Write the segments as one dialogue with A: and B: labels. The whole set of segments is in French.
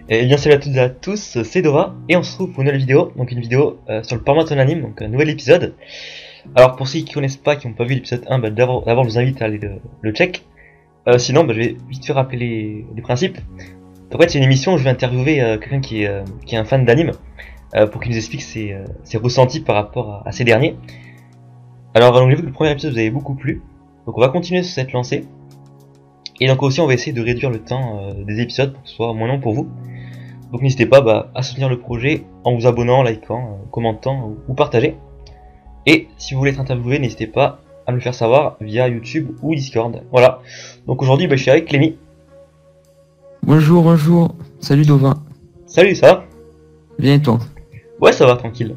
A: Et bien salut à toutes et à tous, c'est Dova et on se retrouve pour une nouvelle vidéo, donc une vidéo sur le format de ton anime, donc un nouvel épisode. Alors pour ceux qui connaissent pas, qui n'ont pas vu l'épisode 1, d'abord je vous invite à aller le check. Sinon je vais vite faire rappeler les principes. Donc, en fait c'est une émission où je vais interviewer quelqu'un qui est un fan d'anime pour qu'il nous explique ses ressentis par rapport à ces derniers. Alors donc, j'ai vu que le premier épisode vous avait beaucoup plu, donc on va continuer sur cette lancée. Et donc aussi on va essayer de réduire le temps des épisodes pour que ce soit moins long pour vous. Donc n'hésitez pas à soutenir le projet en vous abonnant, likant, commentant ou partager. Et si vous voulez être interviewé, n'hésitez pas à me le faire savoir via YouTube ou Discord. Voilà. Donc aujourd'hui, je suis avec Clémy.
B: Bonjour, bonjour. Salut Dova.
A: Salut, ça va?
B: Bien et toi?
A: Ouais, ça va, tranquille.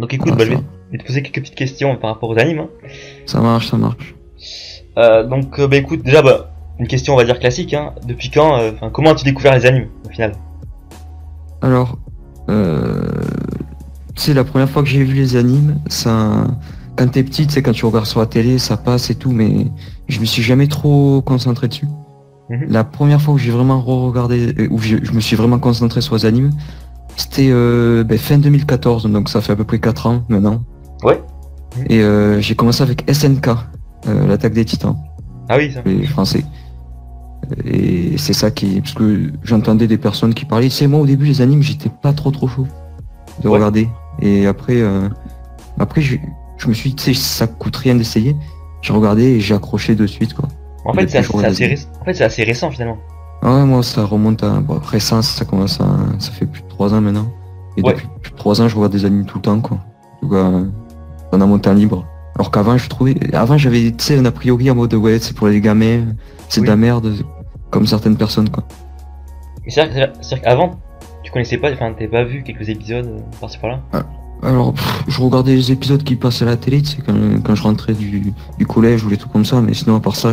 A: Donc écoute,
B: Ah,
A: je vais te poser quelques petites questions par rapport aux animes.
B: Ça marche, ça marche.
A: Donc écoute, déjà, une question on va dire classique. Depuis quand, comment as-tu découvert les animes au final?
B: Alors, c'est la première fois que j'ai vu les animes. Ça, quand t'es petite, c'est quand tu regardes sur la télé, ça passe et tout, mais je me suis jamais trop concentré dessus. La première fois où j'ai vraiment re-regardé, où je me suis vraiment concentré sur les animes, c'était fin 2014, donc ça fait à peu près 4 ans maintenant.
A: Ouais.
B: Et j'ai commencé avec SNK, l'attaque des Titans.
A: Ah oui, ça.
B: Les Français. Et c'est ça qui... Parce que j'entendais des personnes qui parlaient. C'est moi au début les animes, j'étais pas trop chaud de regarder. Et après, je me suis dit, tu sais, ça coûte rien d'essayer. J'ai regardé et j'ai accroché de suite, quoi.
A: En fait, c'est assez récent finalement.
B: Ah ouais, moi ça remonte à... Bon, récent, ça commence à... Ça fait plus de 3 ans maintenant. Et depuis plus de 3 ans, je regarde des animes tout le temps, quoi. En tout cas, pendant mon temps libre. Alors qu'avant, je trouvais... Avant, j'avais, tu sais, un a priori en mode, ouais, c'est pour les gamins, c'est de la merde, comme certaines personnes, quoi.
A: Mais c'est-à-dire qu'avant, tu connaissais pas, t'avais pas vu quelques épisodes par-ci par-là?
B: Alors, je regardais les épisodes qui passaient à la télé, tu sais, quand je rentrais du collège ou les trucs comme ça, mais sinon, à part ça,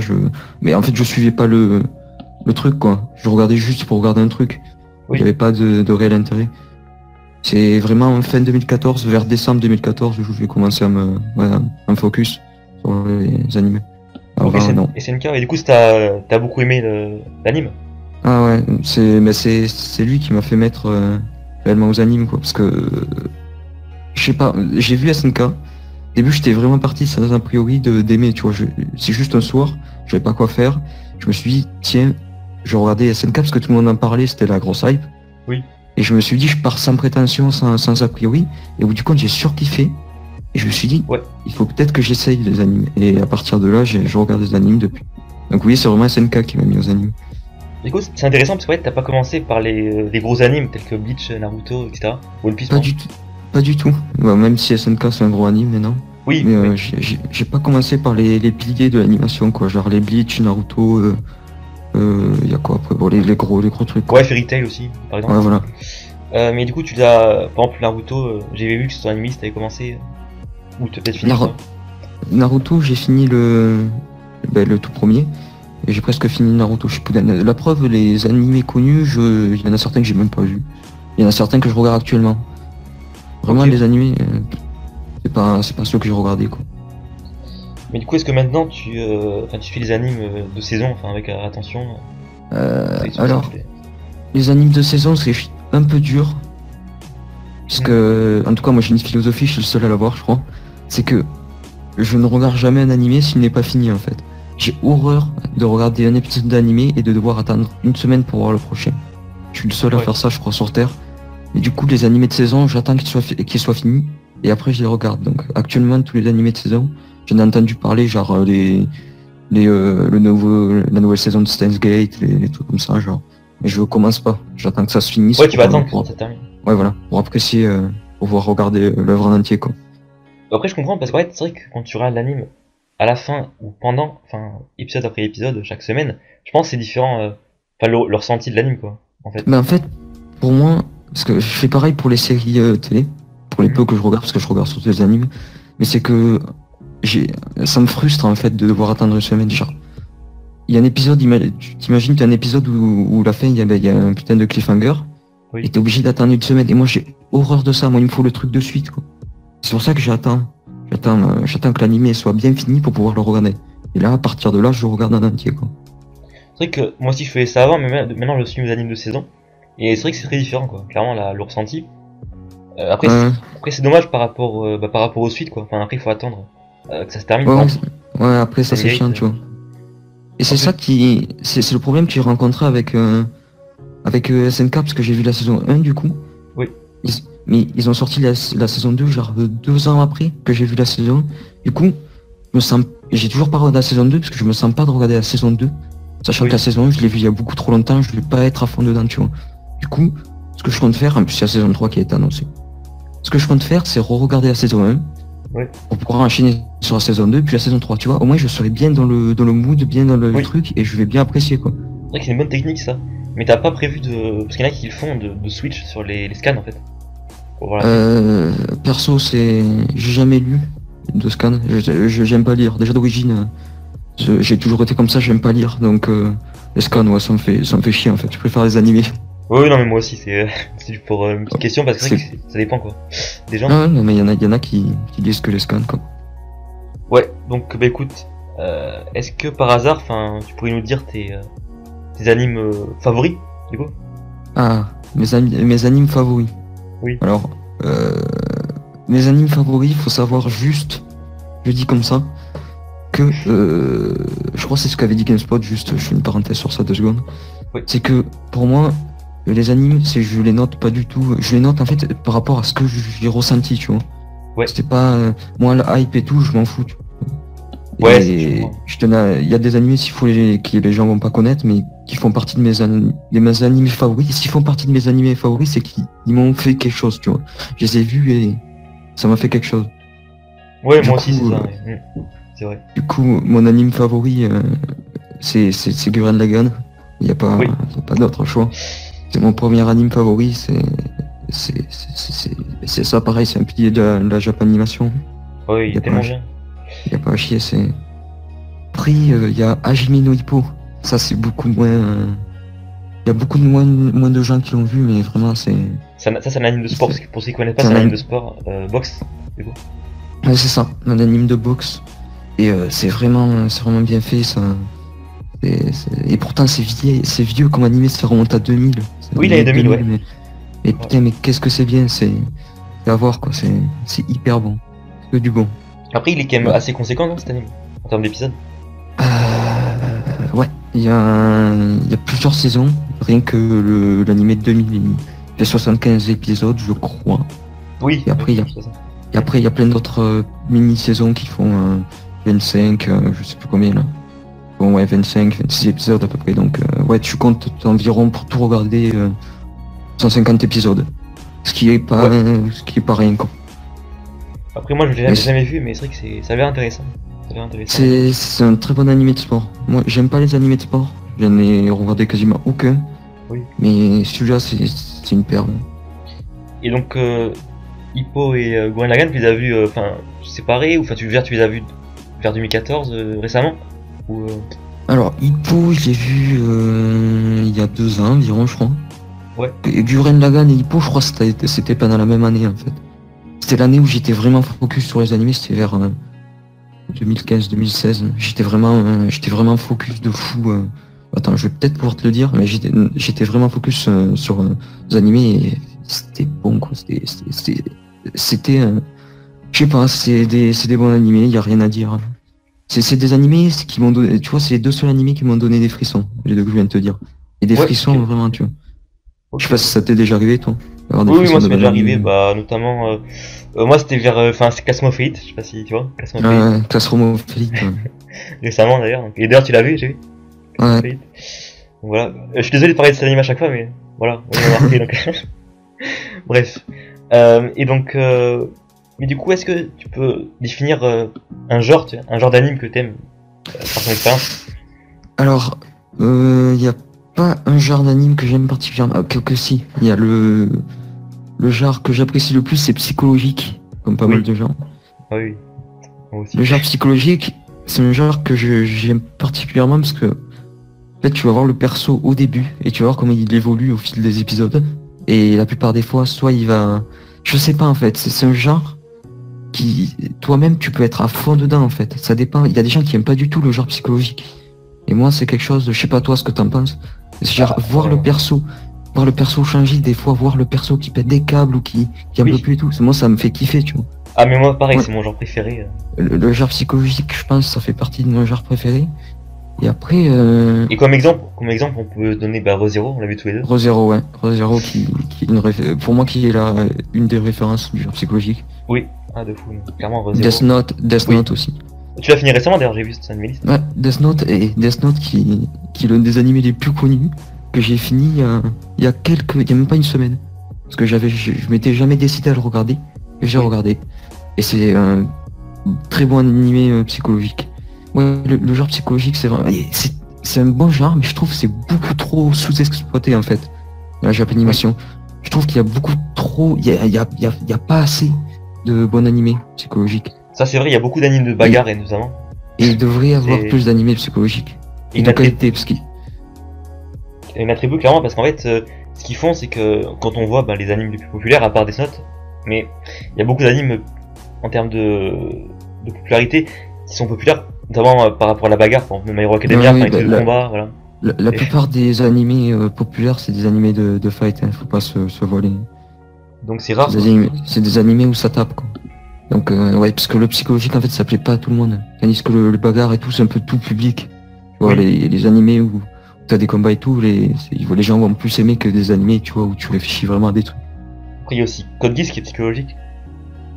B: Mais en fait, je suivais pas le truc, quoi. Je regardais juste pour regarder un truc. Il y avait pas de réel intérêt. C'est vraiment en fin 2014, vers décembre 2014, où j'ai commencé à me focus sur les animés.
A: Alors, et SNK, et du coup, t'as beaucoup aimé l'anime?
B: Ah ouais, c'est lui qui m'a fait mettre réellement aux animes, quoi, parce que je sais pas, j'ai vu SNK. Au début, j'étais vraiment parti sans a priori d'aimer, tu vois. C'est juste un soir, j'avais pas quoi faire. Je me suis dit, tiens, je regardais SNK parce que tout le monde en parlait, c'était la grosse hype.
A: Oui.
B: Et je me suis dit, je pars sans prétention, sans a priori. Et au bout du compte, j'ai surkiffé. Et je me suis dit, il faut peut-être que j'essaye les animes. Et à partir de là, je regarde des animes depuis. Donc oui, c'est vraiment SNK qui m'a mis aux animes.
A: Du coup, c'est intéressant parce que t'as pas commencé par les gros animes tels que Bleach, Naruto, etc. One Piece.
B: Pas du tout. Bah, même si SNK c'est un gros anime, mais non.
A: Oui.
B: Mais j'ai pas commencé par les piliers de l'animation, quoi. Genre les Bleach, Naruto, y a quoi après, bon, les gros trucs, quoi.
A: Ouais, Fairy Tail aussi, par exemple.
B: Ouais, voilà.
A: Mais du coup, tu l'as, par exemple, Naruto, j'avais vu que sur l'anime, t'avais commencé, ou t'as peut-être fini
B: Naruto, j'ai fini le tout premier, et j'ai presque fini Naruto Shippuden. La preuve, les animés connus, il y en a certains que j'ai même pas vu. Il y en a certains que je regarde actuellement. Vraiment, les animés, c'est pas ceux que j'ai regardé, quoi.
A: Mais du coup, est-ce que maintenant tu suis les animes de saison, avec attention?
B: Alors, les animes de saison, c'est un peu dur. Parce que, en tout cas, moi j'ai une philosophie, je suis le seul à l'avoir, je crois. C'est que je ne regarde jamais un animé s'il n'est pas fini, en fait. J'ai horreur de regarder un épisode d'animé et de devoir attendre une semaine pour voir le prochain. Je suis le seul à faire ça, je crois, sur Terre. Et du coup, les animés de saison, j'attends qu'ils soient finis. Et après, je les regarde. Donc, actuellement, tous les animés de saison, j'en ai entendu parler, genre la nouvelle saison de Steins Gate, les trucs comme ça, genre. Mais je commence pas. J'attends que ça se finisse.
A: Ouais, tu vas attendre que ça termine.
B: Ouais, voilà. Pour apprécier, pour pouvoir regarder l'œuvre en entier, quoi.
A: Après, je comprends parce que c'est vrai que quand tu regardes l'anime à la fin ou pendant, épisode après épisode, chaque semaine, je pense que c'est différent, le ressenti de l'anime, quoi, en fait.
B: Mais en fait, pour moi, parce que je fais pareil pour les séries télé, pour les peu que je regarde, parce que je regarde surtout les animes, mais c'est que ça me frustre en fait de devoir attendre une semaine. Genre, il y a un épisode, t'imagines qu'il y a un épisode où la fin, il y a un putain de cliffhanger, et t'es obligé d'attendre une semaine, et moi j'ai horreur de ça, moi il me faut le truc de suite, quoi. C'est pour ça que j'attends que l'anime soit bien fini pour pouvoir le regarder. Et là, à partir de là, je regarde en entier, quoi.
A: C'est vrai que moi aussi je faisais ça avant, mais maintenant je suis mes animes de saison. Et c'est vrai que c'est très différent, quoi. Clairement, le ressenti. Après,
B: Ouais,
A: après c'est dommage par rapport aux suites, quoi. Enfin, après, il faut attendre que ça se termine,
B: ouais,
A: quoi.
B: ouais, après ça
A: Ça
B: c'est
A: mérite.
B: chiant, tu vois. Et c'est
A: Après,
B: ça qui, c'est le problème que j'ai rencontré avec SNK, parce que j'ai vu la saison 1 du coup.
A: oui,
B: Mais ils ont sorti la saison 2 genre 2 ans après que j'ai vu la saison 1. Du coup, j'ai toujours pas regardé la saison 2 parce que je me sens pas de regarder la saison 2. Sachant
A: oui.
B: que la saison 1, je l'ai vue il y a beaucoup trop longtemps, je vais pas être à fond dedans, tu vois. Du coup, ce que je compte faire, en plus il y a la saison 3 qui a été annoncée. Ce que je compte faire, c'est re-regarder la saison 1
A: Oui.
B: pour pouvoir enchaîner sur la saison 2 puis la saison 3, tu vois. Au moins je serai bien dans le mood, bien dans le
A: Oui.
B: truc et je vais bien apprécier, quoi.
A: C'est vrai que c'est une bonne technique, ça. Mais t'as pas prévu de. Parce qu'il y en a qui le font, de switch sur les scans, en fait. Pour voir la suite.
B: Perso, j'ai jamais lu de scan. J'aime pas lire. Déjà d'origine, j'ai toujours été comme ça, j'aime pas lire. Donc les scans, ouais, ça me fait chier en fait. Je préfère les animés.
A: Oui, non, mais moi aussi, c'est c'est juste pour une petite question, parce que c'est vrai que ça dépend, quoi. Des gens.
B: Ah, non, mais y en a qui lisent que les scans, quoi.
A: Ouais, donc, bah écoute, est-ce que par hasard, enfin, tu pourrais nous dire tes animes favoris, du coup?
B: Ah, mes animes favoris.
A: Oui.
B: Alors, mes animes favoris, faut savoir juste, je dis comme ça, que je crois que c'est ce qu'avait dit GameSpot, juste, je fais une parenthèse sur ça 2 secondes.
A: Oui.
B: C'est que pour moi, les animes, je les note pas du tout. Je les note en fait par rapport à ce que j'ai ressenti, tu vois.
A: Ouais.
B: C'était pas moi la hype et tout, je m'en fous. Tu vois.
A: Ouais,
B: Et il y a des animés que les gens vont pas connaître, mais qui font partie de mes animés favoris. Et s'ils font partie de mes animés favoris, c'est qu'ils m'ont fait quelque chose, tu vois. Je les ai vus et ça m'a fait quelque chose.
A: Ouais,
B: Du
A: moi aussi,
B: coup,
A: c'est ça, ouais. C'est vrai.
B: Du coup, mon anime favori, c'est Gurren Lagann. Il n'y a pas,
A: Oui.
B: y a pas d'autre choix. C'est mon premier anime favori, c'est ça pareil, c'est un pilier de la Japanimation.
A: Ouais, il
B: Y
A: est
B: a
A: tellement
B: pas-
A: bien.
B: Il n'y a pas à chier, c'est... Après, il y a Hajime no Ippo. Ça, c'est beaucoup moins... Il y a beaucoup moins de gens qui l'ont vu, mais vraiment, c'est...
A: Ça, c'est un anime de sport, parce que pour ceux qui connaissent pas,
B: C'est
A: c'est
B: un
A: un anime
B: anime-
A: de sport, boxe, du coup.
B: Ouais, c'est ça, un anime de boxe. Et c'est vraiment bien fait, ça. Et pourtant, c'est vieux comme animé, ça remonte à 2000.
A: Oui, l'année 2000, ouais.
B: Mais putain, mais qu'est-ce que c'est bien, c'est à voir, quoi. C'est hyper bon. C'est que du bon.
A: Après, il est quand même
B: Ouais.
A: assez conséquent, non, cet anime, en termes d'épisodes.
B: Ouais, il y a plusieurs saisons. Rien que l'animé de 2000, il fait 75 épisodes, je crois.
A: Oui.
B: Et après,
A: c'est ça.
B: Et après, il y a plein d'autres mini-saisons qui font 25, je sais plus combien là. Bon, ouais, 25, 26 épisodes à peu près. Donc, ouais, tu comptes environ pour tout regarder 150 épisodes. Ce qui est pas rien, quoi.
A: Après, moi, je l'ai
B: Mais
A: jamais vu, mais c'est vrai que ça a l'air intéressant. Ça a l'air intéressant.
B: c'est un très bon animé de sport. Moi, j'aime pas les animés de sport. J'en ai regardé quasiment aucun.
A: Oui.
B: Mais celui-là, c'est une perle.
A: Et donc, Hippo et Gurren Lagann, tu les as vus, séparés, ou enfin, tu les as vus vers 2014, récemment? Ou,
B: Alors, Hippo, je l'ai vu il y a 2 ans environ, je crois.
A: Ouais.
B: Et Gurren Lagann et Hippo, je crois que c'était pendant la même année, en fait. C'était l'année où j'étais vraiment focus sur les animés, c'était vers 2015-2016. J'étais vraiment focus de fou. Attends, je vais peut-être pouvoir te le dire, mais j'étais vraiment focus sur les animés et c'était bon, quoi. C'était je sais pas, c'est des bons animés, y a rien à dire. C'est des animés qui m'ont donné, tu vois, c'est les 2 seuls animés qui m'ont donné des frissons, les 2 que je viens de te dire. Et des
A: Ouais,
B: frissons,
A: ok.
B: vraiment, tu vois.
A: Ok.
B: Je sais pas si ça t'est déjà arrivé, toi. D'avoir des
A: Oui,
B: frissons
A: moi, ça m'est
B: devant
A: déjà
B: un
A: arrivé,
B: anime.
A: bah, notamment, moi, c'était c'est Classroom of Elite, je sais pas si tu vois, Classroom of Elite,
B: Ouais, Classroom of Elite, ouais.
A: récemment, d'ailleurs. Et d'ailleurs, tu l'as vu, j'ai vu. Classroom of
B: Ouais.
A: Elite. Donc, voilà. Je suis désolé de parler de cet anime à chaque fois, mais voilà, on l'a marqué, donc. Bref. Et donc, mais du coup, est-ce que tu peux définir un genre, un genre d'anime que t'aimes par ton expérience?
B: Alors, y a pas un genre d'anime que j'aime particulièrement. Ah, que si, il y a le genre que j'apprécie le plus, c'est psychologique, comme pas
A: Oui.
B: mal de gens.
A: Ah oui, moi aussi.
B: Le genre psychologique, c'est un genre que j'aime particulièrement parce que, en fait, tu vas voir le perso au début et tu vas voir comment il évolue au fil des épisodes. Et la plupart des fois, soit il va, je sais pas en fait, c'est un genre qui, toi-même, tu peux être à fond dedans en fait. Ça dépend. Il y a des gens qui aiment pas du tout le genre psychologique. Et moi, c'est quelque chose, je sais pas toi ce que t'en penses. Genre, voir le perso changer, des fois, voir le perso qui pète des câbles ou qui en peut plus et tout. Moi, ça me fait kiffer, tu vois.
A: Ah, mais moi, pareil, c'est mon genre préféré.
B: Le genre psychologique, je pense, ça fait partie de mon genre préféré. Et après,
A: Et comme exemple, on peut donner ReZero, on l'a vu tous les deux.
B: ReZero, ouais. ReZero qui est pour moi, qui est une des références du genre psychologique.
A: Oui, ah, de fou, clairement ReZero.
B: Death Note aussi.
A: Tu l'as fini récemment d'ailleurs, j'ai vu cette liste.
B: Ouais, Death Note qui est l'un des animés les plus connus, que j'ai fini il y a même pas une semaine. Parce que je m'étais jamais décidé à le regarder, et j'ai regardé. Et c'est un très bon animé psychologique. Ouais, le genre psychologique, c'est vrai, c'est un bon genre, mais je trouve que c'est beaucoup trop sous-exploité en fait, dans la Japanimation. Je trouve qu'il y a beaucoup trop, il y a pas assez de bon animé psychologique.
A: Ça c'est vrai, il y a beaucoup d'animes de bagarre et notamment.
B: Et il devrait y avoir plus d'animés psychologiques. Et de qualité, parce qu'il
A: une attribut clairement, parce qu'en fait, ce qu'ils font, c'est que quand on voit les animes les plus populaires, à part Death Note, mais il y a beaucoup d'animes en termes de popularité qui sont populaires, notamment par rapport à la bagarre, par exemple My Hero Academia, avec le combat, voilà.
B: La plupart des animés populaires, c'est des animés de fight, hein, faut pas se voler.
A: Donc c'est rare.
B: C'est des animés où ça tape, quoi. Donc ouais, parce que le psychologique en fait ça plaît pas à tout le monde. Tandis que le bagarre et tout c'est un peu tout public. Tu vois, les animés où t'as des combats et tout, les gens vont plus aimer que des animés, tu vois, où tu réfléchis vraiment à des trucs.
A: Après il y a aussi Code Geass qui est psychologique.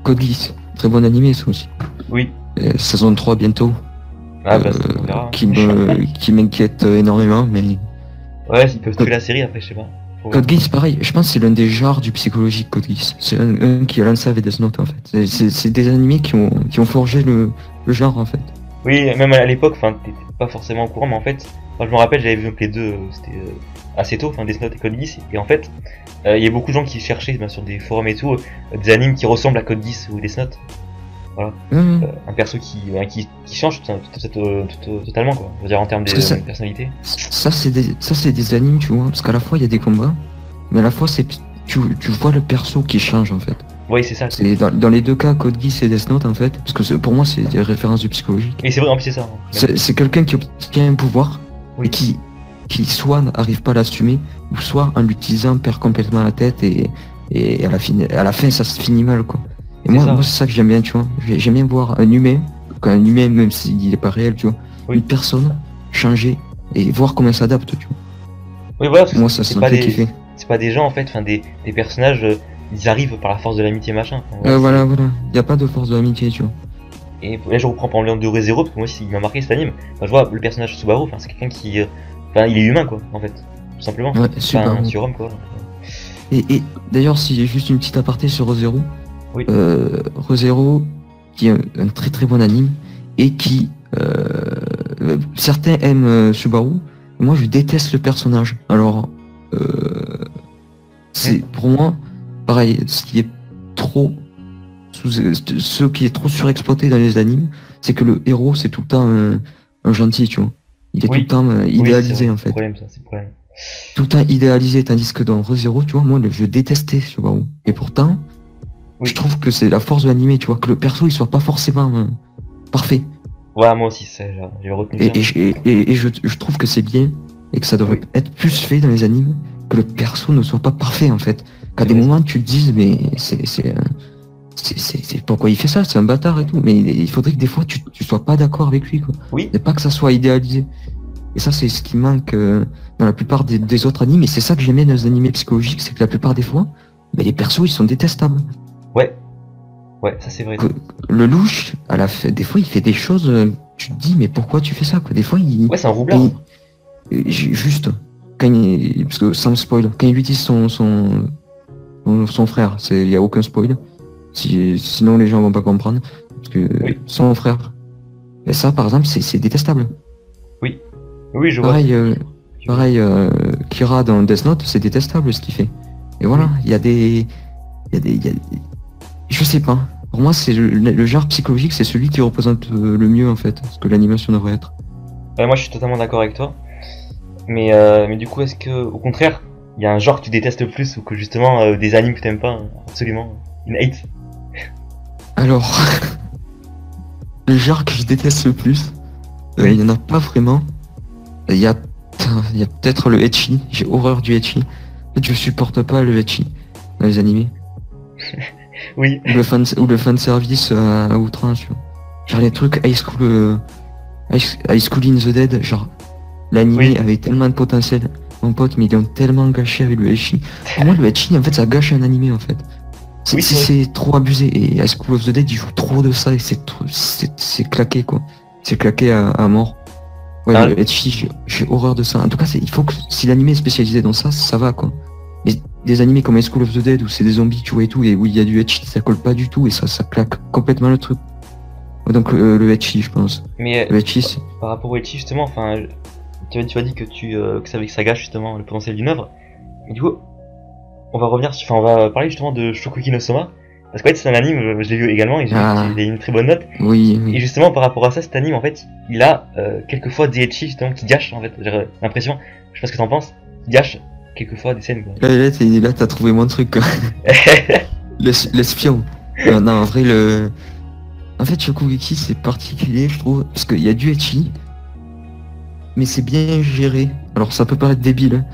B: Code Geass, très bon animé ça aussi.
A: Oui.
B: Saison 3 bientôt.
A: Ah on verra.
B: Qui m'inquiète énormément, mais...
A: Ouais, ils peuvent tuer la série après, je sais pas.
B: Code Geass, pareil, je pense que c'est l'un des genres du psychologique, Code Geass. C'est un qui a lancé avec Death Note en fait. C'est des animés qui ont forgé le genre en fait.
A: Oui, même à l'époque, t'étais pas forcément au courant, mais en fait, moi je me rappelle, j'avais vu les deux, c'était assez tôt, Death Note et Code Geass, et en fait, il y a beaucoup de gens qui cherchaient sur des forums et tout, des animes qui ressemblent à Code Geass ou Death Note. Voilà. Un perso qui change totalement, quoi. Je veux dire, en termes de personnalité.
B: Ça c'est des animes, tu vois, parce qu'à la fois il y a des combats, mais à la fois tu vois le perso qui change en fait.
A: Oui, c'est ça.
B: C'est dans les deux cas, Code Geass et Death Note en fait, parce que pour moi c'est des références du psychologique.
A: Et c'est vrai, en plus c'est ça.
B: C'est quelqu'un qui obtient un pouvoir et qui soit n'arrive pas à l'assumer, ou soit en l'utilisant perd complètement la tête et à la fin ça se finit mal, quoi. Et moi c'est ça que j'aime bien, tu vois. J'aime bien voir un humain, même s'il est pas réel, tu vois, une personne changer et voir comment elle s'adapte, tu vois.
A: Oui, voilà,
B: moi ça me fait kiffer.
A: C'est pas des gens en fait, des personnages, ils arrivent par la force de l'amitié machin.
B: Voilà, y a pas de force de l'amitié, tu vois.
A: Et là je reprends par exemple de ReZero, parce que moi aussi il m'a marqué cet anime. Je vois le personnage Subaru, c'est quelqu'un qui, il est humain quoi, en fait, tout simplement.
B: Ouais,
A: c'est un surhomme quoi.
B: Et d'ailleurs, si j'ai juste une petite aparté sur ReZero.
A: Oui.
B: ReZero, qui est un très très bon anime, et qui certains aiment Subaru, moi je déteste le personnage. Alors c'est pour moi pareil, ce qui est trop surexploité dans les animes, c'est que le héros c'est tout le temps un gentil, tu vois. Il est tout le temps idéalisé en fait.
A: C'est le problème.
B: Tout le temps idéalisé, tandis que dans ReZero, tu vois, moi je détestais Subaru. Et pourtant, je trouve que c'est la force de l'animé, tu vois, que le perso il soit pas forcément parfait.
A: Ouais, moi aussi, j'ai retenu ça.
B: Et je trouve que c'est bien, et que ça devrait être plus fait dans les animes, que le perso ne soit pas parfait en fait. Qu'à des moments tu te dises, mais c'est pourquoi il fait ça, c'est un bâtard et tout, mais il faudrait que des fois tu sois pas d'accord avec lui, quoi.
A: Oui.
B: Et pas que ça soit idéalisé. Et ça c'est ce qui manque dans la plupart des autres animes, et c'est ça que j'aimais dans les animés psychologiques, c'est que la plupart des fois, les persos ils sont détestables.
A: Ouais, ça c'est vrai.
B: Le louche, à la fin, des fois il fait des choses, tu te dis mais pourquoi tu fais ça, quoi. Des fois il...
A: Ouais, c'est un roublard.
B: Juste, parce que sans spoil, quand il lui dit son frère, il y a aucun spoil, sinon les gens vont pas comprendre, parce que son frère, et ça par exemple c'est détestable.
A: Oui, je vois.
B: Pareil, Kira dans Death Note, c'est détestable ce qu'il fait. Et voilà, il y a des... Je sais pas. Pour moi, c'est le genre psychologique, c'est celui qui représente le mieux en fait, ce que l'animation devrait être.
A: Moi, je suis totalement d'accord avec toi. Mais du coup, est-ce que, au contraire, il y a un genre que tu détestes le plus, ou que justement des animes que t'aimes pas, absolument, une hate?
B: Alors, le genre que je déteste le plus, il y en a pas vraiment, il y a peut-être le ecchi, j'ai horreur du ecchi. En fait, je supporte pas le ecchi dans les animés.
A: Oui.
B: Ou le fan service à outrance, tu vois. Genre les trucs High School in the Dead, genre l'animé
A: Oui.
B: avait tellement de potentiel, mon pote, mais ils l'ont tellement gâché avec le ecchi. Pour moi, le ecchi, en fait, ça gâche un animé, en fait.
A: Oui,
B: C'est trop abusé, et High School of the Dead, ils jouent trop de ça, et c'est claqué, quoi. C'est claqué à mort. Ouais,
A: Ah,
B: le ecchi, j'ai horreur de ça. En tout cas, il faut que, si l'animé est spécialisé dans ça, ça va, quoi. Mais des animés comme High School of the Dead, où c'est des zombies, tu vois, et tout, et où il y a du ecchi, ça colle pas du tout, et ça claque complètement le truc. Donc le ecchi, je pense.
A: mais
B: Le ecchi, c'est...
A: par rapport au ecchi, justement, enfin, tu as dit que ça gâche justement le potentiel d'une œuvre. Mais du coup, on va revenir, on va parler justement de Shokuki no Soma. Parce qu'en fait, c'est un anime, je l'ai vu également, et j'ai vu qu'il a une très bonne note.
B: Oui,
A: Et justement, par rapport à ça, cet anime, en fait, il a quelquefois des ecchi, justement, qui gâchent, en fait. J'ai l'impression, je sais pas ce que t'en penses, qui gâchent quelquefois des scènes, quoi.
B: Là, t'as trouvé mon truc, quoi. L'espion. Non, en vrai, en fait, Shokugeki, c'est particulier, je trouve, parce qu'il y a du ecchi, mais c'est bien géré. Alors, ça peut paraître débile, hein,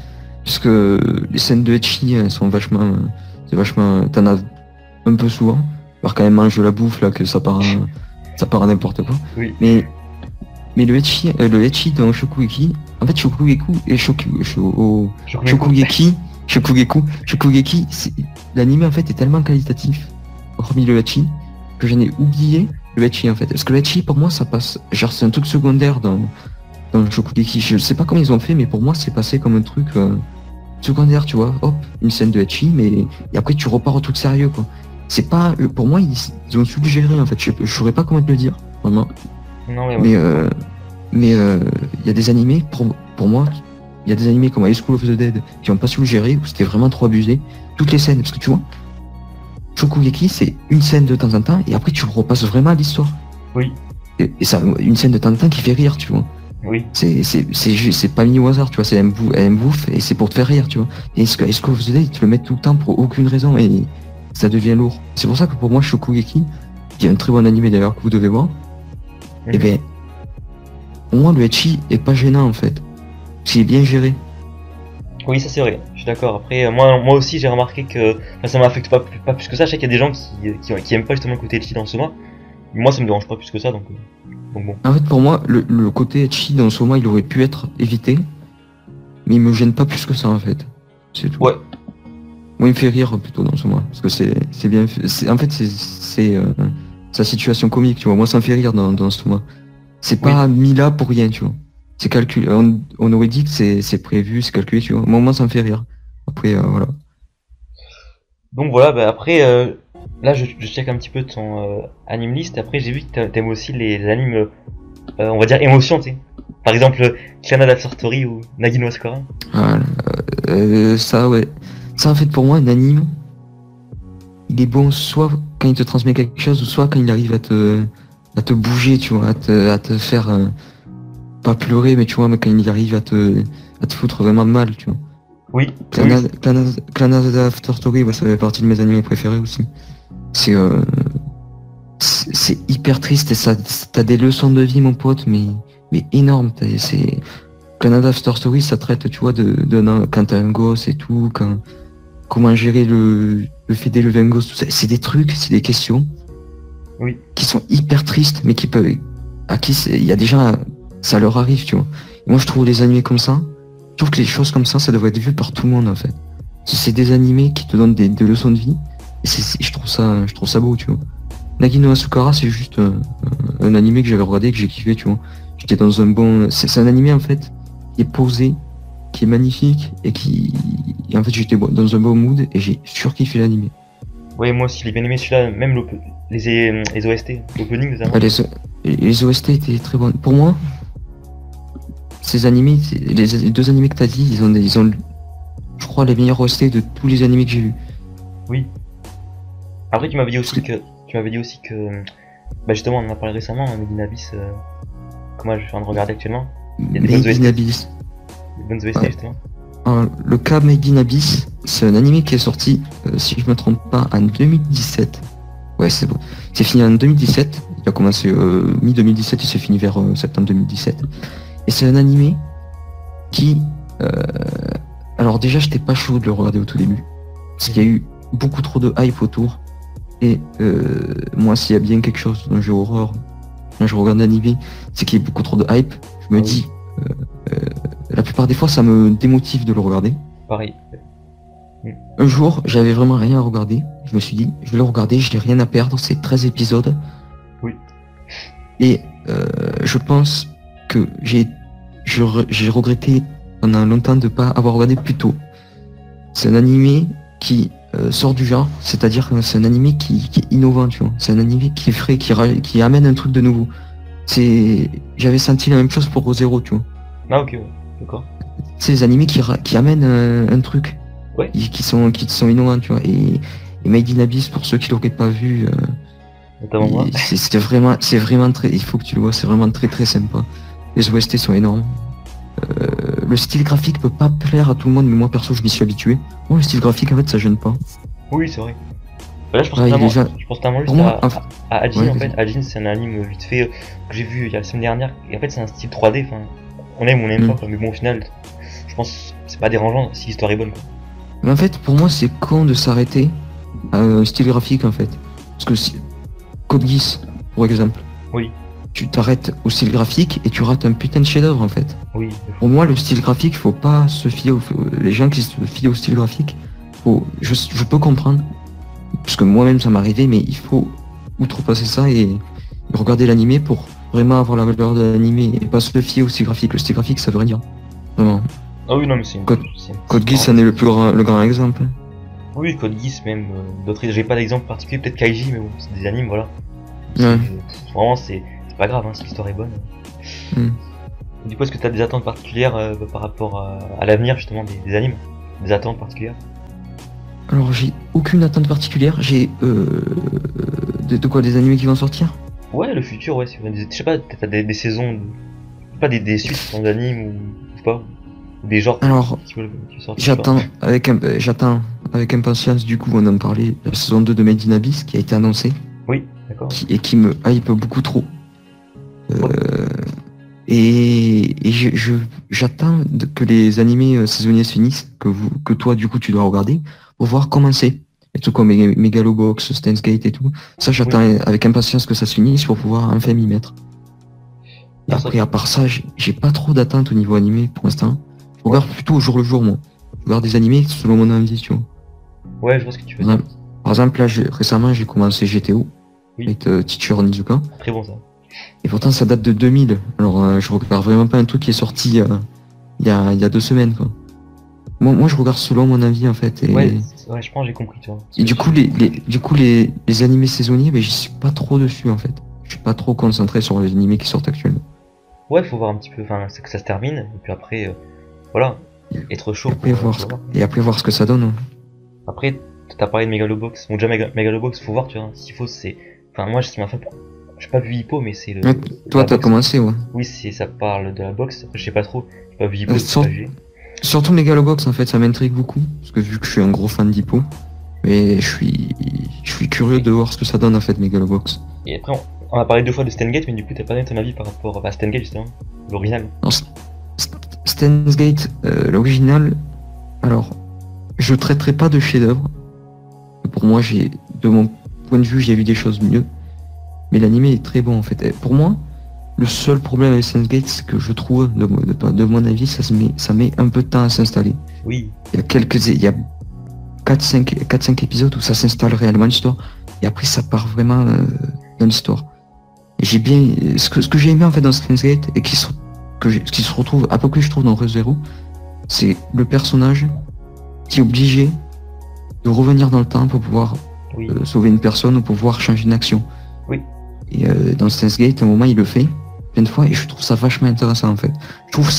B: puisque les scènes de ecchi, elles sont vachement... C'est vachement... T'en as un peu souvent. Alors, quand même, mange de la bouffe, là, que ça part à n'importe quoi.
A: Oui.
B: Mais le ecchi dans Shokugeki, en fait, Shokugeki, l'anime, en fait, est tellement qualitatif, hormis le ecchi, que j'en ai oublié le ecchi, en fait. Parce que le ecchi, pour moi, ça passe... Genre, c'est un truc secondaire dans le Shokugeki. Je sais pas comment ils ont fait, mais pour moi, c'est passé comme un truc secondaire, tu vois. Hop, une scène de ecchi, mais... Et après, tu repars au truc sérieux, quoi. C'est pas... Pour moi, ils ont suggéré, en fait. Je saurais pas comment te le dire, vraiment.
A: Non,
B: Mais il y a des animés, pour moi, il y a des animés comme High School of the Dead qui ont pas su le gérer, où c'était vraiment trop abusé. Toutes les scènes, parce que tu vois, Shokugeki, c'est une scène de temps en temps, et après tu repasses vraiment à l'histoire.
A: Oui.
B: Et ça, une scène de temps en temps qui fait rire, tu vois.
A: Oui.
B: C'est pas mis au hasard, tu vois, elle me bouffe, et c'est pour te faire rire, tu vois. Et High School of the Dead, ils te le mettent tout le temps pour aucune raison, et ça devient lourd. C'est pour ça que pour moi, Shokugeki, qui est un très bon animé d'ailleurs que vous devez voir, et ben, pour moi, le ecchi est pas gênant en fait. C'est bien géré.
A: Oui, ça c'est vrai, je suis d'accord. Après, moi aussi j'ai remarqué que ça m'affecte pas plus que ça. Je sais qu'il y a des gens qui aiment pas justement le côté ecchi dans Soma. Moi ça me dérange pas plus que ça, donc bon.
B: En fait, pour moi, le côté ecchi dans Soma, il aurait pu être évité, mais il me gêne pas plus que ça en fait. C'est tout.
A: Ouais.
B: Moi, il me fait rire plutôt dans Soma, parce que c'est bien fait. En fait, c'est sa situation comique, tu vois. Moi, ça me fait rire dans Soma. C'est pas mis là pour rien, tu vois. C'est calculé. On aurait dit que c'est prévu, c'est calculé, tu vois. Moi, ça me fait rire. Après, voilà.
A: Donc voilà, bah après, là je check un petit peu ton anime list. Après, j'ai vu que t'aimes aussi les animes, on va dire émotion, tu sais. Par exemple, Clannad After Story ou Nagi no Asukara.
B: Voilà. Ça, ouais. Ça, en fait, pour moi, un anime, il est bon soit quand il te transmet quelque chose, ou soit quand il arrive à te bouger, tu vois, à te faire pas pleurer, mais tu vois, mais quand il arrive à te foutre vraiment mal, tu vois.
A: Oui.
B: Clannad After Story, ça fait partie de mes animés préférés aussi. C'est hyper triste, et t'as des leçons de vie, mon pote, mais énorme. Clannad After Story, ça traite, tu vois, quand t'as un gosse et tout, comment gérer le fait d'élever un gosse, tout ça. C'est des trucs, c'est des questions.
A: Oui.
B: Qui sont hyper tristes, mais il y a des gens, ça leur arrive, tu vois. Et moi, je trouve les animés comme ça, je trouve que les choses comme ça devrait être vu par tout le monde, en fait. C'est des animés qui te donnent des leçons de vie, et je trouve ça beau, tu vois. Nagi no Asukara, c'est juste un animé que j'avais regardé, que j'ai kiffé, tu vois. J'étais dans un bon... C'est un animé, en fait, qui est posé, qui est magnifique, et en fait, j'étais dans un bon mood, et j'ai surkiffé l'animé.
A: Oui, moi aussi, j'ai bien aimé celui-là, même les OST, l'opening notamment.
B: Les OST étaient très bonnes. Pour moi, ces animés, les deux animés que t'as dit, ils ont, je crois, les meilleurs OST de tous les animés que j'ai vus.
A: Oui. Après, tu m'avais dit aussi que, bah justement, on en a parlé récemment, Made in Abyss, que moi je suis en train de regarder actuellement. Il y a des bonnes OST.
B: Abyss.
A: Des bonnes OST, justement.
B: Le cas Made in Abyss, c'est un animé qui est sorti, si je me trompe pas, en 2017. Ouais, c'est bon. C'est fini en 2017. Il a commencé mi-2017 et c'est fini vers septembre 2017. Et c'est un animé qui... alors déjà, j'étais pas chaud de le regarder au tout début. Parce qu'il y a eu beaucoup trop de hype autour. Et moi, s'il y a bien quelque chose dans le jeu horreur, quand je regarde l'animé, c'est qu'il y a beaucoup trop de hype. Je me dis, la plupart des fois, ça me démotive de le regarder.
A: Pareil.
B: Un jour, j'avais vraiment rien à regarder. Je me suis dit, je vais le regarder, je n'ai rien à perdre. C'est 13 épisodes.
A: Oui.
B: Et je pense que j'ai regretté pendant longtemps de ne pas avoir regardé plus tôt. C'est un animé qui sort du genre, c'est-à-dire que c'est un animé qui est innovant, tu vois. C'est un animé qui est frais, qui amène un truc de nouveau. J'avais senti la même chose pour Re:Zero, tu vois.
A: Ah ok, ouais. D'accord.
B: C'est des animés qui amènent un truc.
A: Ouais.
B: Qui sont innovants, tu vois. Et Made in Abyss, pour ceux qui l'auraient pas vu,
A: Notamment moi.
B: c'est vraiment très, il faut que tu le vois, c'est vraiment très très sympa. Les OST sont énormes. Le style graphique peut pas plaire à tout le monde, mais moi perso je m'y suis habitué. Moi le style graphique en fait ça gêne pas.
A: Oui, c'est vrai. Là je pense
B: Ouais,
A: notamment,
B: déjà-
A: je pense notamment juste
B: Pour moi,
A: à Ajin
B: ouais,
A: en
B: vas-y.
A: fait. Ajin c'est un anime vite fait que j'ai vu il y a la semaine dernière. Et en fait c'est un style 3D, enfin on aime ou on aime pas quoi. Mais bon au final, je pense que c'est pas dérangeant si l'histoire est bonne quoi.
B: Mais en fait pour moi c'est con de s'arrêter à un style graphique en fait. Parce que si... Code Geass, pour exemple.
A: Oui,
B: Tu t'arrêtes au style graphique et tu rates un putain de chef-d'œuvre en fait.
A: oui.
B: Pour moi, le style graphique, faut pas se fier les gens qui se fient au style graphique. Je peux comprendre, parce que moi-même ça m'est arrivé, mais il faut outrepasser ça et regarder l'animé pour vraiment avoir la valeur de l'animé et pas se fier au style graphique. Le style graphique, ça veut rien dire. Vraiment.
A: Ah oui non mais c'est une...
B: Code
A: c'est une-
B: Code Geass, c'en est le grand exemple.
A: Oui, Code Geass même, d'autres, j'ai pas d'exemple particulier, peut-être Kaiji, mais bon, c'est des animes, voilà.
B: Ouais.
A: Vraiment, c'est pas grave, hein, si l'histoire est bonne.
B: Hmm.
A: Du coup, est-ce que t'as des attentes particulières par rapport à l'avenir, justement, des animes? Des attentes particulières?
B: Alors, j'ai aucune attente particulière. J'ai de quoi, des animés qui vont sortir?
A: Ouais, le futur, ouais, je sais pas, t'as des saisons, pas des suites en anime ou je sais pas, ou des genres
B: Alors,
A: qui sortent. je sais pas.
B: j'attends avec impatience, du coup, on en parlait, la saison 2 de Made in Abyss qui a été annoncée.
A: Oui, d'accord.
B: Qui me hype beaucoup trop. Et j'attends que les animés saisonniers se finissent, que toi du coup tu dois regarder, pour voir comment c'est. Et tout comme Megalobox, Steins Gate et tout. Ça j'attends avec impatience que ça se finisse pour pouvoir enfin m'y mettre. Et après à part ça, j'ai pas trop d'attentes au niveau animé pour l'instant. Je regarde plutôt au jour le jour moi. Je regarde des animés selon mon envie, tu vois.
A: Ouais, je vois ce que tu veux dire.
B: Par exemple là récemment j'ai commencé GTO.
A: Oui.
B: Avec Teacher Onizuka.
A: Très bon ça.
B: Et pourtant ça date de 2000. Alors je regarde vraiment pas un truc qui est sorti il y a 2 semaines quoi. Moi je regarde selon mon avis en fait. Et,
A: ouais, je pense que j'ai compris, tu vois.
B: Et du coup les animés saisonniers, ben j'y suis pas trop dessus en fait. Je suis pas trop concentré sur les animés qui sortent actuellement.
A: Ouais, faut voir un petit peu, enfin, c'est que ça se termine, et puis après, voilà, être chaud
B: et après voir ce que ça donne. Hein.
A: Après, t'as parlé de Megalobox, bon déjà Megalobox, faut voir, tu vois, s'il faut, c'est... Enfin, moi, c'est ma fin pour... J'ai pas vu Hippo, mais c'est le...
B: Ouais, toi t'as commencé, ouais.
A: Oui, ça parle de la boxe, après, je sais pas trop, j'ai pas vu Hippo,
B: surtout Megalobox, en fait, ça m'intrigue beaucoup, parce que vu que je suis un gros fan d'Hippo, mais je suis curieux de voir ce que ça donne, en fait, Megalobox.
A: Et après, on a parlé 2 fois de Steins Gate, mais du coup, t'as pas donné ton avis par rapport à Steins Gate, justement, l'original.
B: Steins Gate, l'original, alors, je traiterai pas de chef-d'œuvre. Pour moi, de mon point de vue, j'ai vu des choses mieux. Mais l'animé est très bon, en fait. Et pour moi, le seul problème avec Steins Gate, c'est que je trouve, de mon avis, ça met un peu de temps à s'installer.
A: Oui.
B: Il y a 4-5 épisodes où ça s'installe réellement l'histoire. Et après, ça part vraiment dans l'histoire. Et j'ai bien... Ce que j'ai aimé, en fait, dans Steins Gate, et qui se retrouve à peu près, je trouve, dans Re:Zero, c'est le personnage qui est obligé de revenir dans le temps pour pouvoir sauver une personne ou pour pouvoir changer une action.
A: Oui.
B: Et dans Steins Gate, à un moment, il le fait plein de fois et je trouve ça vachement intéressant en fait. Je trouve que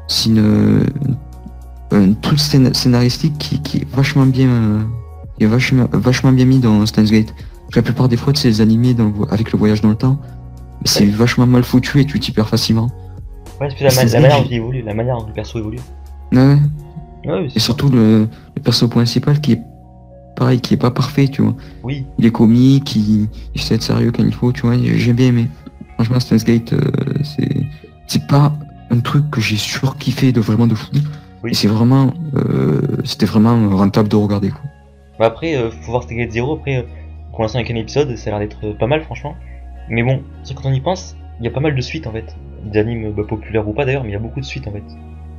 B: c'est un truc scénaristique qui est vachement bien vachement bien mis dans Steins Gate. La plupart des fois de ces animés avec le voyage dans le temps, c'est vachement mal foutu et tu t'y perds facilement.
A: Ouais, c'est la manière dont il évolue, la manière dont le perso évolue.
B: Ouais.
A: Ouais,
B: et surtout le perso principal qui est pareil, qui est pas parfait, tu vois.
A: Oui.
B: Il est comique, il sait être sérieux quand il faut, tu vois. J'ai bien aimé. Franchement, Steins Gate, c'est pas un truc que j'ai surkiffé de vraiment de fou.
A: Oui.
B: Et c'est vraiment, c'était vraiment rentable de regarder, quoi.
A: Bah après, faut voir Steins Gate Zero. Après, pour l'instant, il y a qu'un épisode, ça a l'air d'être pas mal, franchement. Mais bon, c'est quand on y pense, il y a pas mal de suites en fait. Des animes populaires ou pas d'ailleurs, mais il y a beaucoup de suites en fait.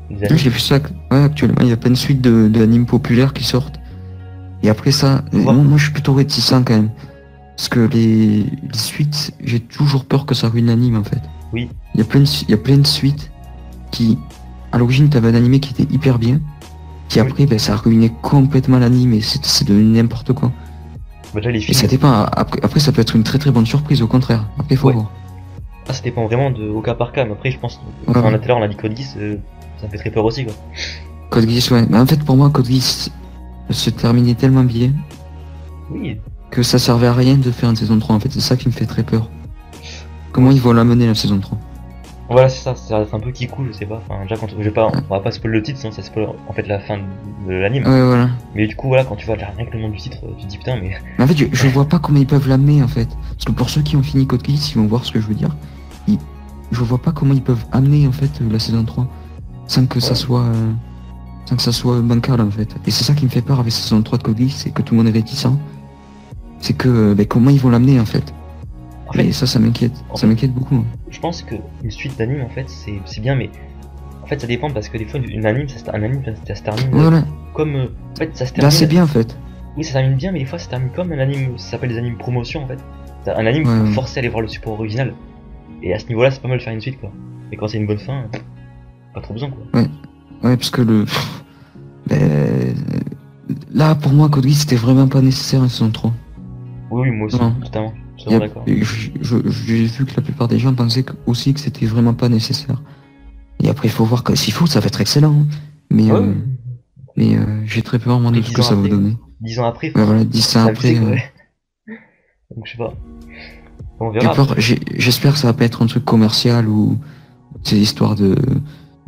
A: Des animes.
B: J'ai vu ça, ouais, actuellement, il y a plein de suites d'animes populaires qui sortent. Et après ça, moi je suis plutôt réticent quand même. Parce que les suites, j'ai toujours peur que ça ruine l'anime en fait.
A: Oui.
B: Il y a plein de suites qui, à l'origine, t'avais un animé qui était hyper bien, qui après, ben, ça ruinait complètement l'anime et c'est devenu n'importe quoi.
A: Bah déjà les
B: Et
A: films.
B: ça dépend, après ça peut être une très très bonne surprise, au contraire. Après, faut voir.
A: Ah, ça dépend vraiment de au cas par cas, mais après, je pense,
B: Ouais.
A: tout à l'heure, on a dit Code Geass, ça me fait très peur aussi quoi.
B: Code Geass, ouais. Mais en fait, pour moi, Code Geass se terminait tellement bien
A: Oui.
B: que ça servait à rien de faire une saison 3 en fait. C'est ça qui me fait très peur. Comment ils vont l'amener la saison 3?
A: Voilà, c'est ça, ça va être un peu kikou, je sais pas. Enfin, déjà, quand on va pas spoiler le titre, sinon ça spoil en fait la fin de l'anime.
B: Ouais, voilà.
A: Mais du coup, voilà, quand tu vois rien que le nom du titre, tu te dis putain, mais.
B: Mais en fait, je vois pas comment ils peuvent l'amener en fait. Parce que pour ceux qui ont fini Code Geass, ils vont voir ce que je veux dire. Je vois pas comment ils peuvent amener en fait la saison 3 sans que ça soit bancal en fait. Et c'est ça qui me fait peur avec la saison 3 de Code Geass, c'est que tout le monde est réticent. C'est que comment ils vont l'amener en fait.
A: En fait,
B: et ça m'inquiète. Ça m'inquiète beaucoup. Hein.
A: Je pense que une suite d'anime en fait c'est bien, mais en fait ça dépend parce que des fois un anime ça se termine
B: voilà.
A: comme en fait ça se
B: Là
A: termine.
B: c'est bien en fait.
A: Oui, ça se termine bien, mais des fois ça se termine comme un anime, ça s'appelle des animes promotion en fait. Un anime qui faut forcer à aller voir le support original. Et à ce niveau-là, c'est pas mal de faire une suite quoi. Et quand c'est une bonne fin, pas trop besoin quoi.
B: Ouais, parce que là pour moi Code Geass c'était vraiment pas nécessaire une saison 3.
A: Oui, moi aussi, totalement. D'accord.
B: J'ai vu que la plupart des gens pensaient aussi que c'était vraiment pas nécessaire. Et après il faut voir que s'il faut ça va être excellent. Hein. Mais j'ai très peur moi de ce que ça va donner.
A: 10 ans après,
B: ouais, voilà, 10 ans après.
A: Donc je sais pas. On verra.
B: J'espère que ça va pas être un truc commercial ou ces histoires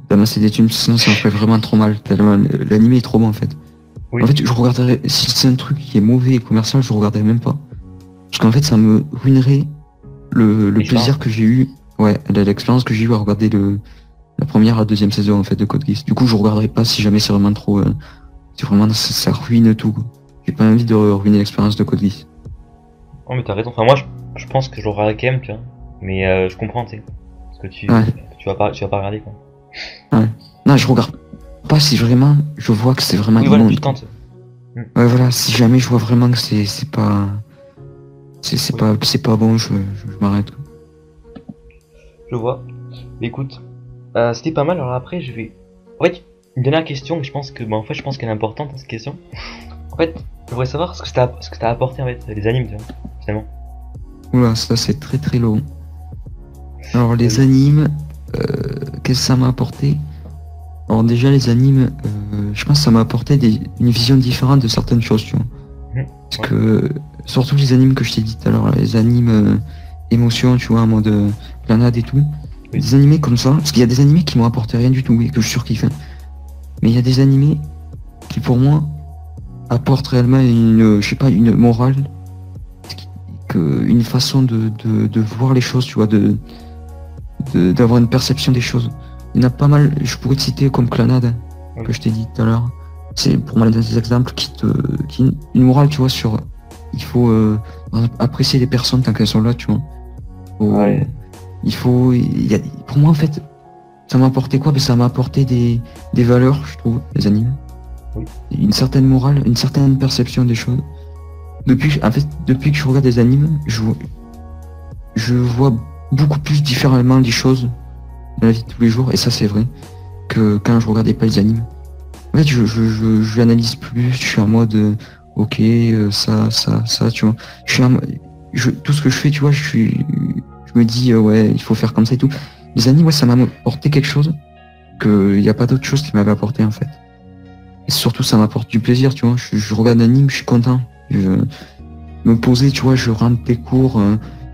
B: d'amasser des thunes, sinon ça me ferait vraiment trop mal. L'anime est trop bon en fait. Oui. En fait je regarderais, si c'est un truc qui est mauvais et commercial, je regarderais même pas. Parce qu'en fait ça me ruinerait le plaisir que j'ai eu, l'expérience que j'ai eu à regarder la première et la deuxième saison en fait de Code Geass. Du coup je regarderai pas si jamais c'est vraiment trop, si vraiment ça ruine tout. J'ai pas envie de ruiner l'expérience de Code Geass.
A: Oh mais t'as raison, enfin moi je pense que je regarderai quand même, tu vois. Mais je comprends, tu sais. Parce que tu vas pas regarder quoi.
B: Ouais. Non, je regarde pas si vraiment je vois que c'est vraiment
A: voilà, tu tentes.
B: Ouais voilà, si jamais je vois vraiment que c'est pas bon, je m'arrête.
A: Je vois. Mais écoute, c'était pas mal, alors après je vais. En fait, une dernière question, je pense que je pense qu'elle est importante cette question. En fait, je voudrais savoir ce que t'as apporté en fait, les animes, tu vois, finalement.
B: Oula, ça c'est très très long. Alors les animes, qu'est-ce que ça m'a apporté? Alors déjà les animes, je pense que ça m'a apporté une vision différente de certaines choses, tu vois. Parce que, surtout les animes que je t'ai dit tout à l'heure, les animes émotions, tu vois, en mode planade et tout. Oui. Des animés comme ça, parce qu'il y a des animés qui m'ont apporté rien du tout et que je surkiffe. Mais il y a des animés qui pour moi apportent réellement une morale, une façon de voir les choses, tu vois, d'avoir une perception des choses. Il y en a pas mal, je pourrais te citer comme Clanade, que je t'ai dit tout à l'heure. C'est pour moi des exemples qui une morale, tu vois, sur il faut apprécier les personnes tant qu'elles sont là, tu vois. Pour moi en fait, ça m'a apporté quoi? Ça m'a apporté des valeurs, je trouve, les animes. Oui. Une certaine morale, une certaine perception des choses. Depuis que je regarde des animes, je vois beaucoup plus différemment les choses dans la vie de tous les jours, et ça c'est vrai, que quand je regardais pas les animes. En fait, je l'analyse plus, je suis en mode ok, ça, tu vois. Tout ce que je fais, tu vois, je me dis il faut faire comme ça et tout. Les animes, ça m'a apporté quelque chose que y a pas d'autre chose qui m'avait apporté en fait. Et surtout, ça m'apporte du plaisir, tu vois. Je regarde l'anime, je suis content. Je me poser, tu vois, je rentre des cours.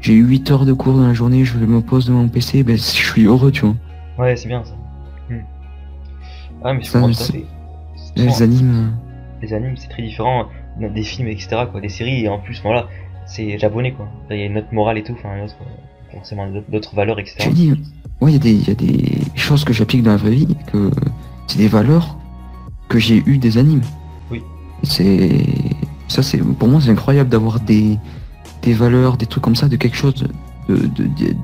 B: J'ai 8 heures de cours dans la journée, je me pose devant mon PC, je suis heureux, tu vois.
A: Ouais, c'est bien ça. Ah, mais c'est tout à fait.
B: Les animes,
A: c'est très différent des films, etc. quoi, des séries, et en plus, voilà, c'est japonais quoi. Il y a une autre morale et tout, enfin, forcément d'autres valeurs, etc.
B: Je dis, ouais, il y a des choses que j'applique dans la vraie vie, que c'est des valeurs que j'ai eues des animes.
A: Oui.
B: C'est ça, c'est pour moi c'est incroyable d'avoir des valeurs, des trucs comme ça, de quelque chose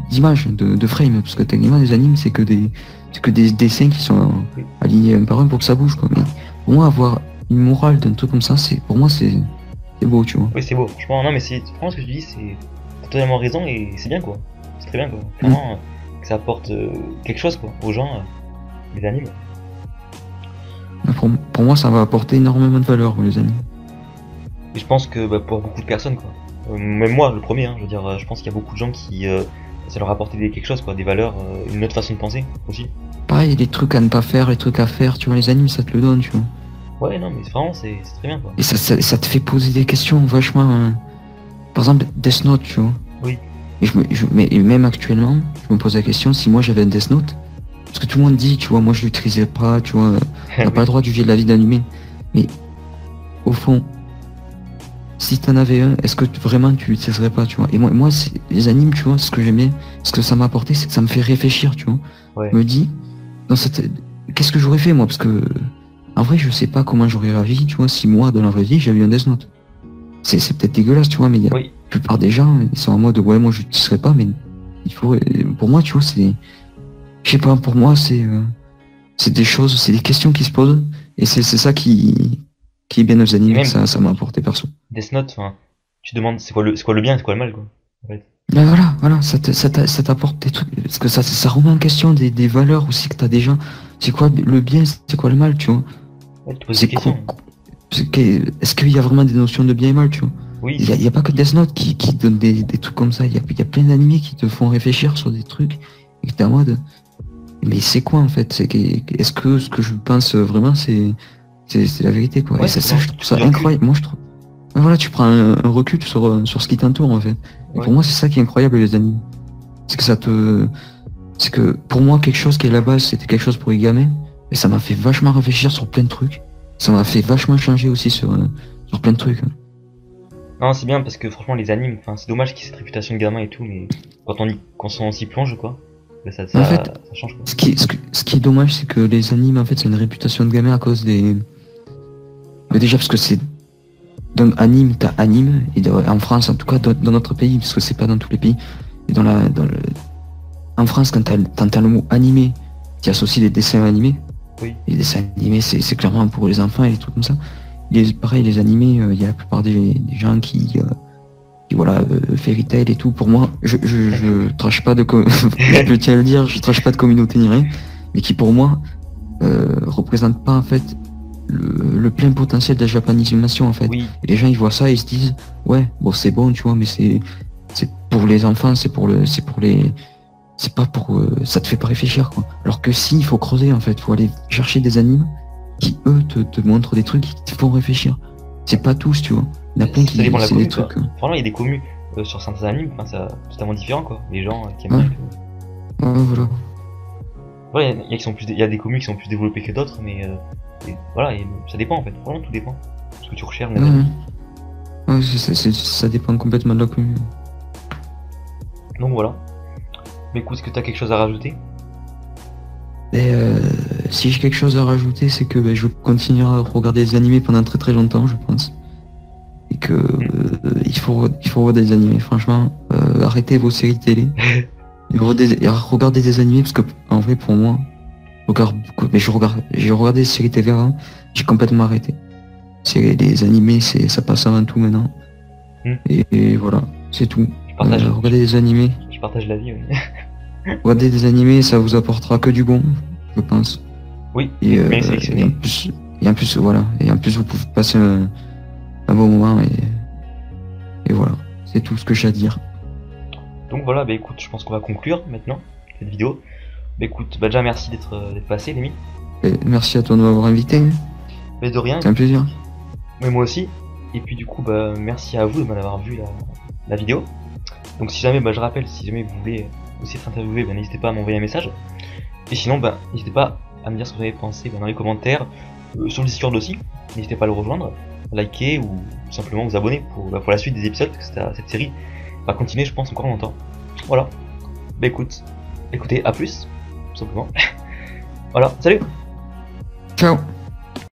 B: d'image, de frame, parce que techniquement des animes c'est que des dessins qui sont alignés un par un pour que ça bouge quoi. Mais pour moi avoir une morale d'un truc comme ça, pour moi c'est beau, tu vois.
A: Oui, c'est beau. Franchement, non, mais c'est franchement ce que tu dis, t'as totalement raison et c'est bien quoi. C'est très bien quoi. Vraiment, que ça apporte quelque chose quoi aux gens, les animes.
B: Pour moi ça va apporter énormément de valeur les animes.
A: Et je pense que pour beaucoup de personnes quoi. Même moi le premier, hein, je veux dire, je pense qu'il y a beaucoup de gens qui ça leur a apporté quelque chose quoi, des valeurs, une autre façon de penser aussi.
B: Pareil, les trucs à ne pas faire, les trucs à faire, tu vois, les animes ça te le donne, tu vois.
A: Ouais, non, mais vraiment c'est très bien quoi.
B: Et ça te fait poser des questions vachement. Par exemple, Death Note, tu vois.
A: Oui.
B: Et même actuellement, je me pose la question si moi j'avais un Death Note. Parce que tout le monde dit, tu vois, moi je l'utilisais pas, tu vois. T'as pas le droit de juger de la vie d'un humain. Mais au fond, si t'en avais un, est-ce que vraiment tu l'utiliserais pas, tu vois. Et moi les animes, tu vois, ce que j'aimais, ce que ça m'a apporté, c'est que ça me fait réfléchir, tu vois.
A: Ouais.
B: Je me dis, qu'est-ce que j'aurais fait moi, parce que en vrai je sais pas comment j'aurais réagi, tu vois, si moi dans la vraie vie j'avais eu un Death Note. C'est peut-être dégueulasse, tu vois, mais
A: Oui.
B: la plupart des gens, ils sont en mode ouais moi je l'utiliserais pas, mais il faut. Pour moi, tu vois, je sais pas, pour moi c'est des choses, c'est des questions qui se posent, et c'est ça qui est bien aux animés, ça m'a apporté perso.
A: Death Note, enfin, tu te demandes c'est quoi le bien, c'est quoi le mal quoi. En fait.
B: Ben voilà, ça t'apporte des trucs, parce que ça remet en question des valeurs aussi que t'as déjà. C'est quoi le bien, c'est quoi le mal, tu vois.
A: Ouais, tu te poses des questions.
B: Est-ce qu'il y a vraiment des notions de bien et mal, tu vois.
A: Oui.
B: Il y a pas que Death Note qui donne des trucs comme ça, il y a plein d'animés qui te font réfléchir sur des trucs, et que t'es en mode, mais c'est quoi en fait, est-ce que ce que je pense vraiment c'est la vérité quoi.
A: Ouais,
B: et ça je trouve ça incroyable, moi je trouve. Voilà, tu prends un recul sur ce qui t'entoure en fait. Et pour moi c'est ça qui est incroyable les animes. C'est que c'est que pour moi quelque chose qui est la base c'était quelque chose pour les gamins, et ça m'a fait vachement réfléchir sur plein de trucs. Ça m'a fait vachement changer aussi sur plein de trucs.
A: Non, c'est bien parce que franchement les animes, enfin c'est dommage qu'il y ait cette réputation de gamin et tout, mais quand on s'y plonge quoi, ça
B: en fait,
A: ça change quoi.
B: Ce qui est dommage c'est que les animes en fait c'est une réputation de gamin à cause des. Mais déjà parce que c'est. Dans anime, t'as anime, et en France en tout cas dans notre pays, parce que c'est pas dans tous les pays, et en France quand t'as le mot animé, tu associes les dessins animés.
A: Oui.
B: Les dessins animés c'est clairement pour les enfants et les trucs comme ça. Pareil les animés, il y a la plupart des gens qui voilà, Fairy Tail et tout, pour moi, je trache pas je tiens à le dire, je trache pas de communauté ni rien, mais qui pour moi représente pas en fait le plein potentiel de la japanisation en fait.
A: Oui.
B: Et les gens ils voient ça et ils se disent ouais bon c'est bon tu vois, mais c'est pour les enfants, c'est pas pour ça te fait pas réfléchir quoi. Alors que si il faut creuser en fait, faut aller chercher des animes qui eux te montrent des trucs qui te font réfléchir. C'est pas tous tu vois. Il y en a plein qui
A: c'est
B: des trucs.
A: Franchement il y a des communes sur certains animes, enfin c'est totalement différent quoi. Les gens qui aiment bien.
B: Ouais voilà.
A: Ouais, il y a des communes qui sont plus développées que d'autres, mais voilà, ça dépend en fait. Vraiment tout dépend. Ce que tu recherches.
B: Ouais, ça dépend complètement de la commune.
A: Donc voilà. Mais écoute, est-ce que t'as quelque chose à rajouter?
B: Et si j'ai quelque chose à rajouter, c'est que je continuerai à regarder des animés pendant très très longtemps, je pense. Et que il faut voir des animés. Franchement, arrêtez vos séries télé. et regardez des animés parce que en vrai pour moi, j'ai regardé des séries télé avant, j'ai complètement arrêté. Les animés, ça passe avant tout maintenant. Et voilà, c'est tout. Regardez des animés.
A: Je partage l'avis. Oui.
B: Regardez des animés, ça vous apportera que du bon, je pense.
A: Oui,
B: et en plus voilà, et en plus vous pouvez passer un bon moment et voilà, c'est tout ce que j'ai à dire.
A: Donc voilà, bah écoute, je pense qu'on va conclure maintenant cette vidéo. Bah écoute, déjà merci d'être passé, Lémi.
B: Et merci à toi de m'avoir invité.
A: Mais de rien.
B: C'est un plaisir.
A: Mais moi aussi. Et puis du coup, bah merci à vous de m'avoir vu la vidéo. Donc si jamais, je rappelle, si jamais vous voulez aussi être interviewé, n'hésitez pas à m'envoyer un message. Et sinon, n'hésitez pas à me dire ce que vous avez pensé dans les commentaires, sur le Discord aussi. N'hésitez pas à le rejoindre, liker ou tout simplement vous abonner pour la suite des épisodes, parce que cette série va continuer, je pense, encore longtemps. Voilà. Bah écoute, écoutez, à plus, tout simplement. Voilà, salut.
B: Ciao.